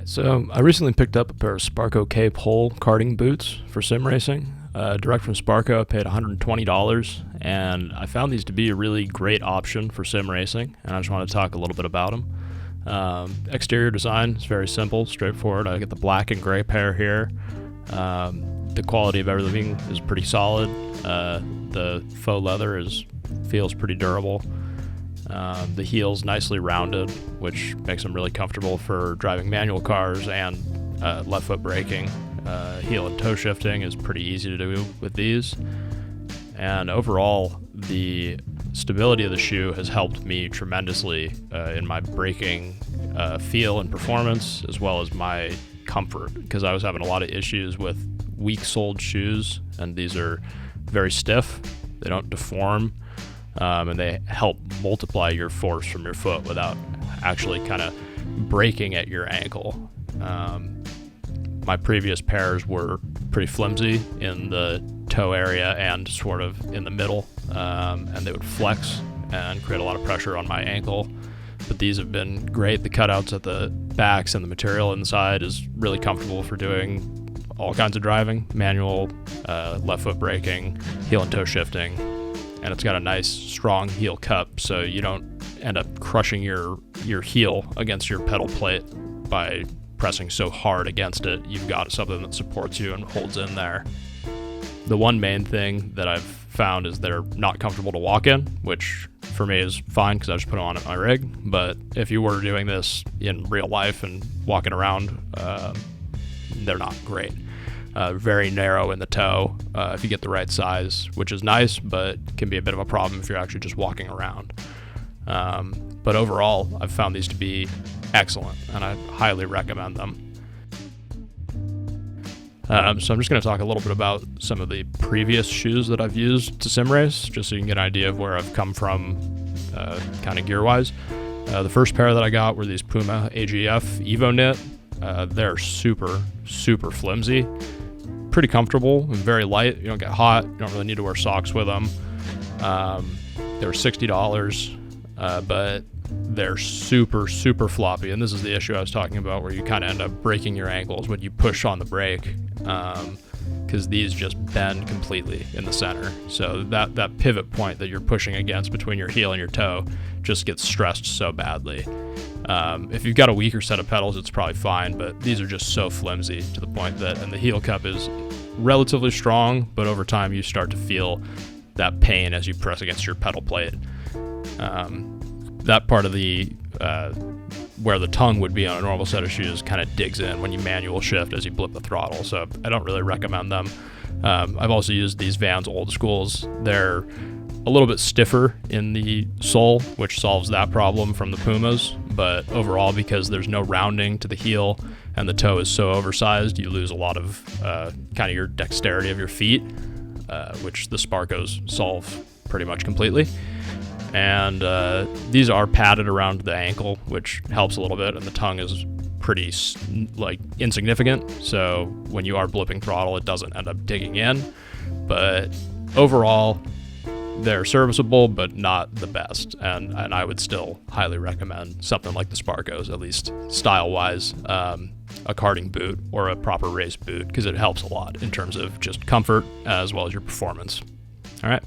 So I recently picked up a pair of Sparco K Pole karting boots for sim racing. Direct from Sparco, I paid $120, and I found these to be a really great option for sim racing, and I just want to talk a little bit about them. Exterior design is very simple, straightforward. I get the black and gray pair here. The quality of everything is pretty solid. The faux leather feels pretty durable. The heel's nicely rounded, which makes them really comfortable for driving manual cars and left foot braking. Heel and toe shifting is pretty easy to do with these. And overall, the stability of the shoe has helped me tremendously in my braking feel and performance, as well as my comfort, because I was having a lot of issues with weak-soled shoes, and these are very stiff. They don't deform. And they help multiply your force from your foot without actually kind of breaking at your ankle. My previous pairs were pretty flimsy in the toe area and sort of in the middle, and they would flex and create a lot of pressure on my ankle. But these have been great. The cutouts at the backs and the material inside is really comfortable for doing all kinds of driving, manual, left foot braking, heel and toe shifting. And it's got a nice strong heel cup, so you don't end up crushing your heel against your pedal plate by pressing so hard against it. You've got something that supports you and holds in there. The one main thing that I've found is they're not comfortable to walk in, which for me is fine because I just put them on at my rig. But if you were doing this in real life and walking around, they're not great. Very narrow in the toe if you get the right size, which is nice, but can be a bit of a problem if you're actually just walking around. But overall, I've found these to be excellent, and I highly recommend them. So I'm just going to talk a little bit about some of the previous shoes that I've used to sim race, just so you can get an idea of where I've come from kind of gear-wise. The first pair that I got were these Puma AGF Evo Knit. They're super, super flimsy. Pretty comfortable and very light. You don't get hot. You don't really need to wear socks with them. They were $60, but they're super, super floppy. And this is the issue I was talking about, where you kind of end up breaking your ankles when you push on the brake, because these just bend completely in the center. So that pivot point that you're pushing against between your heel and your toe just gets stressed so badly. If you've got a weaker set of pedals, it's probably fine, but these are just so flimsy to the point that, and the heel cup is relatively strong, but over time you start to feel that pain as you press against your pedal plate. That part of the where the tongue would be on a normal set of shoes kind of digs in when you manual shift as you blip the throttle, so I don't really recommend them. I've also used these Vans Old Schools. They're a little bit stiffer in the sole, which solves that problem from the Pumas, but overall, because there's no rounding to the heel and the toe is so oversized, you lose a lot of kind of your dexterity of your feet, which the Sparcos solve pretty much completely. And these are padded around the ankle, which helps a little bit, and the tongue is pretty insignificant, so when you are blipping throttle, it doesn't end up digging in. But overall, they're serviceable, but not the best, and I would still highly recommend something like the Sparcos, at least style-wise, a karting boot or a proper race boot, because it helps a lot in terms of just comfort as well as your performance. All right.